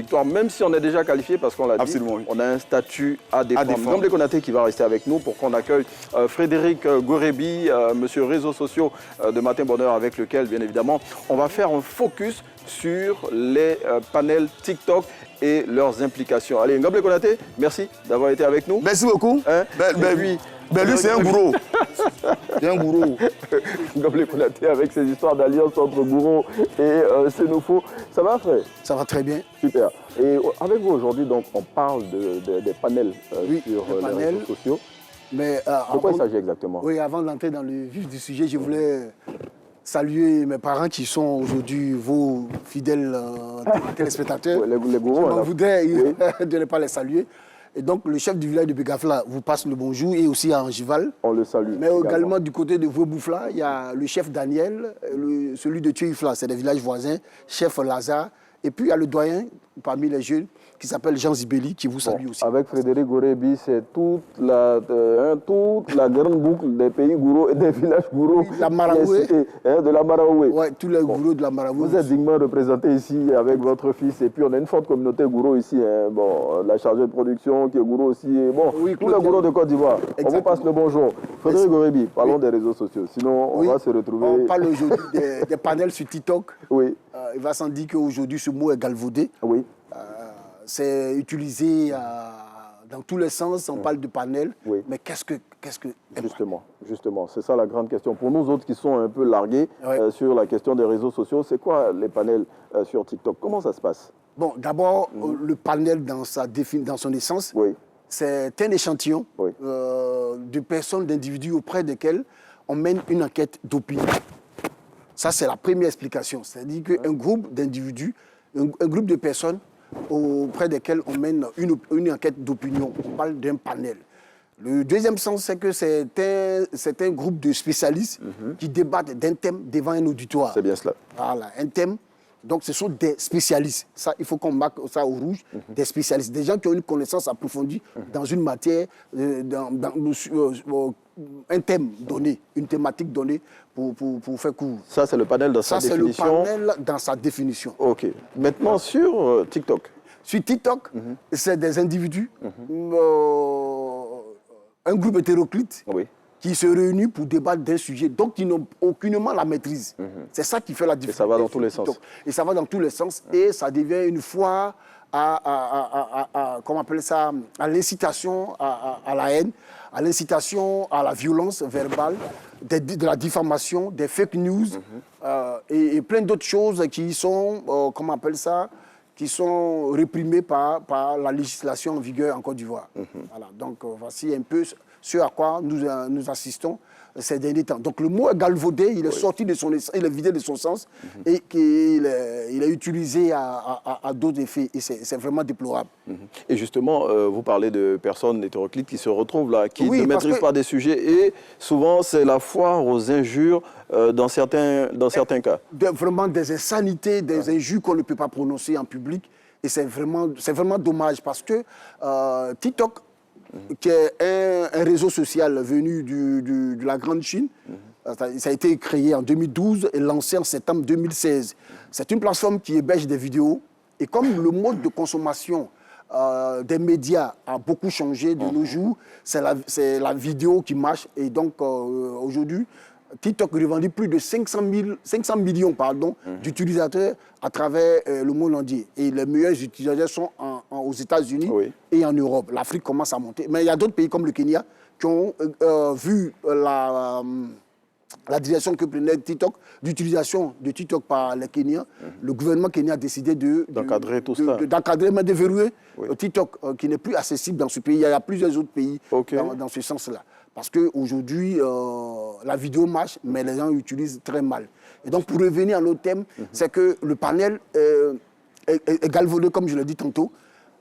victoire, même si on est déjà qualifié, parce qu'on l'a dit, oui. on a un statut à défendre. Gamble Konaté qui va rester avec nous pour qu'on accueille Frédéric Gorebi, monsieur réseaux sociaux de Matin Bonheur, avec lequel, bien évidemment, on va faire un focus sur les panels TikTok et leurs implications. Allez, Gamble Konaté, merci d'avoir été avec nous. Merci beaucoup. Hein? Lui, c'est un gourou. C'est un gourou. Gamble Konaté avec ses histoires d'alliance entre Gourou et Senofo. Ça va, frère? Ça va très bien. Super. Et avec vous aujourd'hui, donc, on parle des panels sur les réseaux sociaux. Mais, de quoi il s'agit exactement? Oui, avant d'entrer dans le vif du sujet, je voulais saluer mes parents qui sont aujourd'hui vos fidèles téléspectateurs. Les gourous. Je m'en voudrais de ne pas les saluer. Et donc, le chef du village de Begafla vous passe le bonjour et aussi à Angival. On le salue. Mais également du côté de Vauboufla, il y a le chef Daniel, celui de Tuifla, c'est des villages voisins, chef Lazare. Et puis, il y a le doyen parmi les jeunes qui s'appelle Jean Zibeli, qui vous salue aussi. Avec Frédéric Gorebi, c'est toute la grande boucle des pays gourous et des villages gourous. Oui, la Maraoué. De la Maraoué. Oui, tous les gourous de la Maraoué. Vous êtes dignement représenté ici avec votre fils. Et puis, on a une forte communauté gourou ici. Bon, la chargée de production qui est gourou aussi. Et bon, oui, tous les gourous de Côte d'Ivoire. On vous passe le bonjour. Frédéric Gorebi, parlons des réseaux sociaux. Sinon, on va se retrouver... On parle aujourd'hui des panels sur TikTok. Oui. Il va sans dire qu'aujourd'hui, ce mot est galvaudé. Oui. C'est utilisé dans tous les sens, on parle de panel, mais qu'est-ce que Justement, c'est ça la grande question. Pour nous autres qui sont un peu largués sur la question des réseaux sociaux, c'est quoi les panels sur TikTok? Comment ça se passe? Bon, d'abord, le panel dans son essence, c'est un échantillon de personnes, d'individus auprès desquels on mène une enquête d'opinion. Ça, c'est la première explication. C'est-à-dire qu'un groupe d'individus, un groupe de personnes auprès desquels on mène une enquête d'opinion. On parle d'un panel. Le deuxième sens, c'est que c'est un groupe de spécialistes qui débattent d'un thème devant un auditoire. C'est bien cela. Voilà, un thème. Donc, ce sont des spécialistes. Ça, il faut qu'on marque ça au rouge. Des spécialistes. Des gens qui ont une connaissance approfondie dans une matière, un thème donné, une thématique donnée pour faire court. Ça, c'est le panel dans sa définition. Ça, c'est le panel dans sa définition. OK. Maintenant, sur TikTok. Sur TikTok, c'est des individus, un groupe hétéroclite qui se réunit pour débattre d'un sujet, donc qui n'ont aucunement la maîtrise. C'est ça qui fait la différence. Et ça va dans tous les sens. Et ça va dans tous les sens. Et ça devient une fois comment on appelle ça, à l'incitation à la haine, à l'incitation à la violence verbale, de la diffamation, des fake news et plein d'autres choses qui sont, comment on appelle ça, qui sont réprimées par la législation en vigueur en Côte d'Ivoire. Voilà, donc voici un peu ce à quoi nous assistons ces derniers temps. Donc le mot est galvaudé, il est sorti de son essence, il est vidé de son sens et qu'il est utilisé à d'autres effets. Et c'est vraiment déplorable. Et justement, vous parlez de personnes hétéroclites qui se retrouvent là, qui ne maîtrisent pas des sujets et souvent c'est la foire aux injures dans certains cas. Vraiment des insanités, des injures qu'on ne peut pas prononcer en public. Et c'est vraiment dommage parce que TikTok, qui est un réseau social venu de la Grande Chine. Ça a été créé en 2012 et lancé en septembre 2016. C'est une plateforme qui héberge des vidéos. Et comme le mode de consommation des médias a beaucoup changé de nos jours, c'est la vidéo qui marche. Et donc, aujourd'hui, TikTok revendique plus de 500 millions d'utilisateurs à travers le monde entier. Et les meilleurs utilisateurs sont aux États-Unis et en Europe. L'Afrique commence à monter. Mais il y a d'autres pays comme le Kenya qui ont vu la direction que prenait TikTok, d'utilisation de TikTok par les Kenyans. Le gouvernement kenyan a décidé d'encadrer tout ça. D'encadrer, mais de verrouiller TikTok, qui n'est plus accessible dans ce pays. Il y a plusieurs autres pays dans ce sens-là. Parce qu'aujourd'hui, la vidéo marche, mais les gens l'utilisent très mal. Et donc, pour revenir à notre thème, c'est que le panel est galvaudé, comme je l'ai dit tantôt,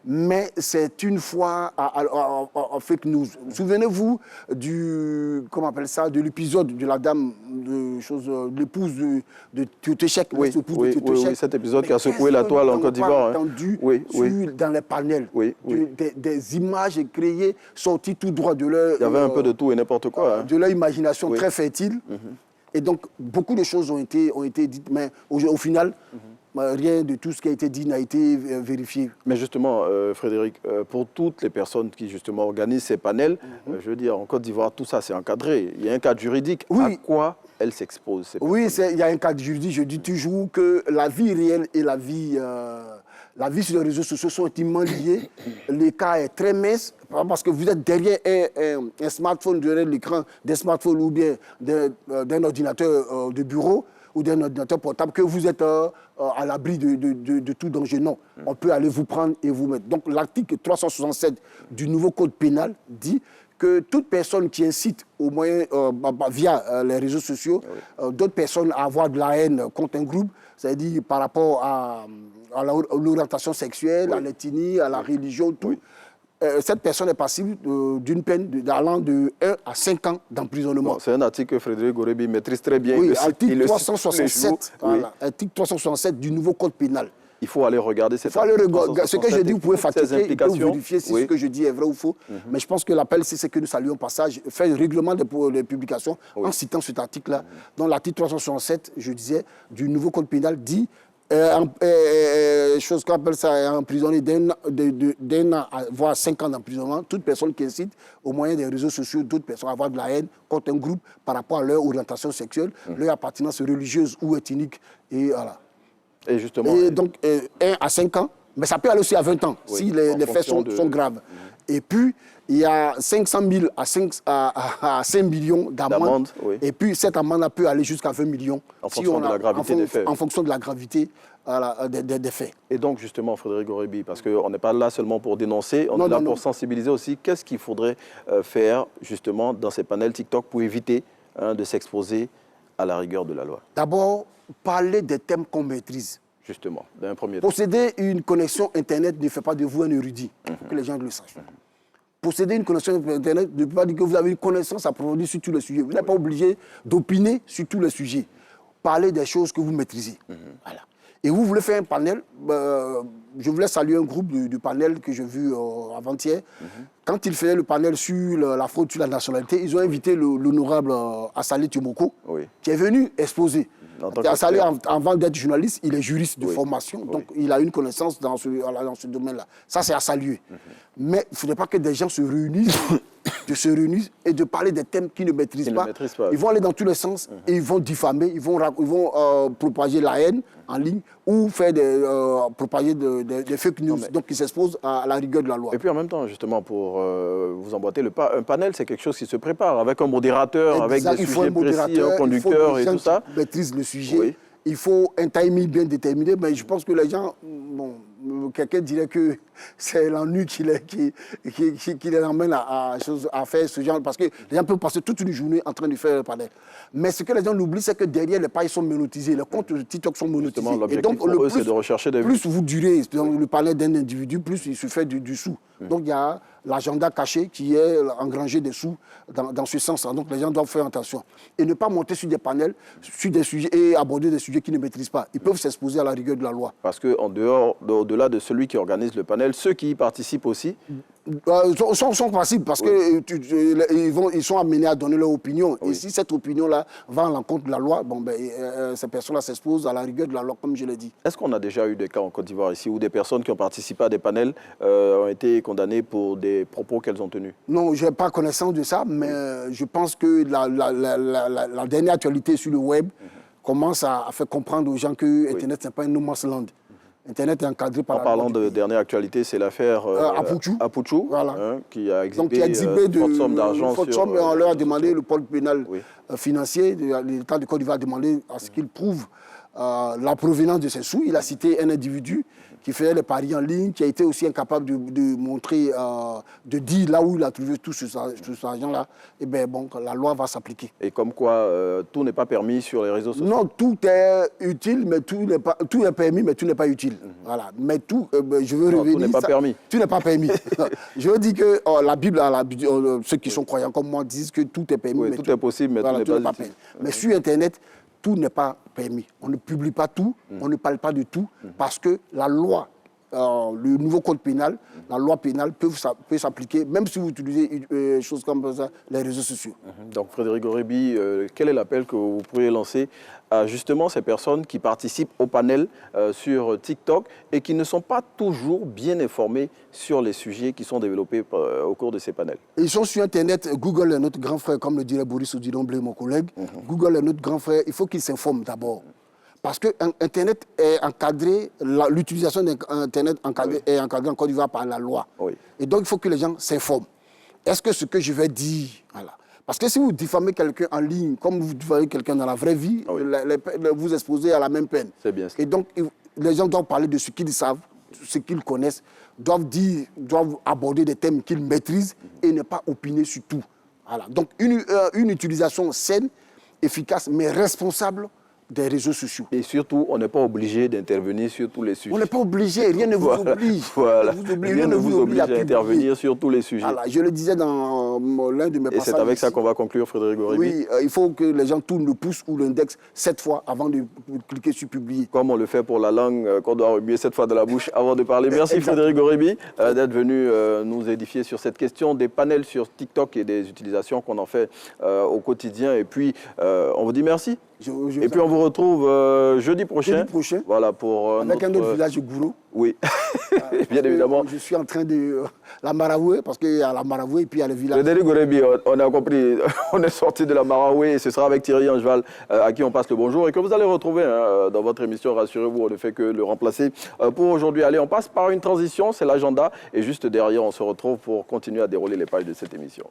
mais c'est une fois en fake news. Souvenez-vous de l'épisode de la dame, de l'épouse de Tiotéchek. Oui, cet épisode qui a secoué la toile en Côte d'Ivoire. Entendu dans les panels, des images créées, sorties tout droit de leur... Il y avait un peu de tout et n'importe quoi. De leur imagination très fertile. Et donc, beaucoup de choses ont été dites, mais au final, rien de tout ce qui a été dit n'a été vérifié. Mais justement, Frédéric, pour toutes les personnes qui justement organisent ces panels, je veux dire, en Côte d'Ivoire, tout ça c'est encadré. Il y a un cadre juridique. Oui. À quoi elles s'exposent? Oui, il y a un cadre juridique. Je dis toujours que la vie réelle et la vie sur les réseaux sociaux sont intimement liées. L'écart est très mince parce que vous êtes derrière un smartphone, derrière l'écran d'un smartphone ou bien d'un ordinateur de bureau ou d'un ordinateur portable, que vous êtes à l'abri de tout danger. Non, on peut aller vous prendre et vous mettre. Donc l'article 367 du nouveau code pénal dit que toute personne qui incite au moyen, via les réseaux sociaux, d'autres personnes à avoir de la haine contre un groupe, c'est-à-dire par rapport à l'orientation sexuelle, à l'ethnie, à la religion, tout, cette personne est passible d'une peine allant de 1 à 5 ans d'emprisonnement. C'est un article que Frédéric Gorebi maîtrise très bien. Oui, article 367, voilà, article 367 du nouveau code pénal. Il faut aller regarder cette Ce que je dis, vous pouvez fatiguer, vous pouvez vérifier si ce que je dis est vrai ou faux. Mais je pense que l'appel, c'est ce que nous saluons au passage, faire règlement des publications en citant cet article-là. Dans l'article 367, je disais, du nouveau code pénal dit chose qu'on appelle ça emprisonné d'un an voire 5 ans d'emprisonnement, toute personne qui incite au moyen des réseaux sociaux d'autres personnes à avoir de la haine contre un groupe par rapport à leur orientation sexuelle, leur appartenance religieuse ou ethnique. Et voilà. Et justement. Et donc 1 à 5 ans, mais ça peut aller aussi à 20 ans si les faits sont graves. Et puis, il y a 500 000 à 5 millions d'amendes. Et puis, cette amende peut aller jusqu'à 20 millions. En fonction de la gravité des faits. En fonction de la gravité des faits. Et donc, justement, Frédéric Gorebi, parce qu'on n'est pas là seulement pour dénoncer, on est là pour sensibiliser aussi. Qu'est-ce qu'il faudrait faire, justement, dans ces panels TikTok pour éviter de s'exposer à la rigueur de la loi? D'abord, parler des thèmes qu'on maîtrise. Justement, d'un premier temps. Posséder une connexion Internet ne fait pas de vous un érudit, que les gens le sachent. Posséder une connexion Internet ne veut pas dire que vous avez une connaissance approfondie sur tous les sujets. Vous n'êtes pas obligé d'opiner sur tous les sujets. Parlez des choses que vous maîtrisez. Voilà. Et vous voulez faire un panel, je voulais saluer un groupe du panel que j'ai vu avant-hier. Quand ils faisaient le panel sur la fraude sur la nationalité, ils ont invité l'honorable Assali Tumoko, qui est venu exposer. Assali, avant d'être journaliste, il est juriste de formation, donc il a une connaissance dans ce domaine-là. Ça, c'est à saluer. Mais il ne faudrait pas que des gens se réunissent et de parler des thèmes qu'ils ne maîtrisent pas. Ils vont aller dans tous les sens et ils vont diffamer, ils vont propager la haine en ligne ou faire propager des fake news, donc ils s'exposent à la rigueur de la loi. Et puis en même temps, justement, pour vous emboîter un panel, c'est quelque chose qui se prépare avec un modérateur, avec des sujets précis, un conducteur et tout ça. Il faut maîtrise le sujet. Il faut un timing bien déterminé, mais je pense que les gens, quelqu'un dirait que c'est l'ennui qui les emmène à faire ce genre, parce que les gens peuvent passer toute une journée en train de faire le panel. Mais ce que les gens l'oublient, c'est que derrière, les pages sont monétisées, les comptes de TikTok sont monétisés. Et donc, pour eux, c'est de rechercher des vues. Plus vous durez dans le panel d'un individu, plus il se fait du sou. Donc, il y a l'agenda caché qui est engranger des sous dans ce sens. Donc, les gens doivent faire attention. Et ne pas monter sur des panels, sur des sujets et aborder des sujets qu'ils ne maîtrisent pas. Ils peuvent s'exposer à la rigueur de la loi. Parce qu'au-delà de celui qui organise le panel, ceux qui y participent aussi sont passibles parce qu'ils sont amenés à donner leur opinion. Et si cette opinion-là va à l'encontre de la loi, ces personnes-là s'exposent à la rigueur de la loi, comme je l'ai dit. Est-ce qu'on a déjà eu des cas en Côte d'Ivoire ici où des personnes qui ont participé à des panels ont été condamnées pour des propos qu'elles ont tenus? Non, je n'ai pas connaissance de ça, mais je pense que la dernière actualité sur le web commence à faire comprendre aux gens que Internet n'est pas un no man's land. Internet est encadré par en parlant de dernière actualité, c'est l'affaire Apouchou, voilà. Qui a exhibé de forte somme d'argent. Et on leur a demandé, le pôle pénal financier de l'État de Côte d'Ivoire a demandé à ce qu'il prouve la provenance de ces sous. Il a cité un individu qui faisait les paris en ligne, qui a été aussi incapable de montrer, de dire là où il a trouvé tout cet argent-là. Et bien bon, la loi va s'appliquer. Et comme quoi, tout n'est pas permis sur les réseaux sociaux? Non, tout est utile, mais tout est permis, mais tout n'est pas utile. Voilà. Mais tout, je veux revenir... Tout n'est pas permis. Tout n'est pas permis. Je veux dire que la Bible, ceux qui sont croyants comme moi disent que tout est permis. Oui, mais tout est possible, mais tout n'est pas permis. Mais sur Internet, tout n'est pas permis. On ne publie pas tout, on ne parle pas de tout, parce que la loi le nouveau code pénal, la loi pénale peut s'appliquer, même si vous utilisez des choses comme ça, les réseaux sociaux. Donc Frédéric Gorebi, quel est l'appel que vous pourriez lancer à justement ces personnes qui participent au panel sur TikTok et qui ne sont pas toujours bien informées sur les sujets qui sont développés au cours de ces panels? Ils sont sur Internet, Google est notre grand frère, comme le dirait Boris Odilon-Blé, mon collègue. Google est notre grand frère, il faut qu'ils s'informent d'abord. Parce que Internet est encadré, l'utilisation d'Internet est encadrée en Côte d'Ivoire par la loi. Oui. Et donc, il faut que les gens s'informent. Est-ce que ce que je vais dire... Voilà. Parce que si vous diffamez quelqu'un en ligne, comme vous diffamez quelqu'un dans la vraie vie, vous exposez à la même peine. C'est bien ça. Et donc, les gens doivent parler de ce qu'ils savent, ce qu'ils connaissent, doivent aborder des thèmes qu'ils maîtrisent et ne pas opiner sur tout. Voilà. Donc, une utilisation saine, efficace, mais responsable des réseaux sociaux. Et surtout, on n'est pas obligé d'intervenir sur tous les sujets. On n'est pas obligé, rien ne vous oblige. Voilà. Rien ne vous oblige à intervenir sur tous les sujets. Voilà, je le disais dans l'un de mes passages. Et c'est avec ça qu'on va conclure, Frédéric Gorebi. Oui, il faut que les gens tournent le pouce ou l'index 7 fois avant de cliquer sur publier. Comme on le fait pour la langue qu'on doit remuer 7 fois de la bouche avant de parler. Merci Frédéric Gorebi d'être venu nous édifier sur cette question des panels sur TikTok et des utilisations qu'on en fait au quotidien. Et puis, on vous dit merci. Et puis on vous retrouve jeudi prochain. Voilà, pour avec un autre village de Gouro. Oui, bien évidemment. Je suis en train de la Maraoué, parce qu'il y a la Maraoué et puis il y a le village. Frédéric Gorebi, on a compris, on est sorti de la Maraoué et ce sera avec Thierry Angeval à qui on passe le bonjour et que vous allez retrouver dans votre émission, rassurez-vous, on ne fait que le remplacer pour aujourd'hui. Allez, on passe par une transition, c'est l'agenda et juste derrière, on se retrouve pour continuer à dérouler les pages de cette émission.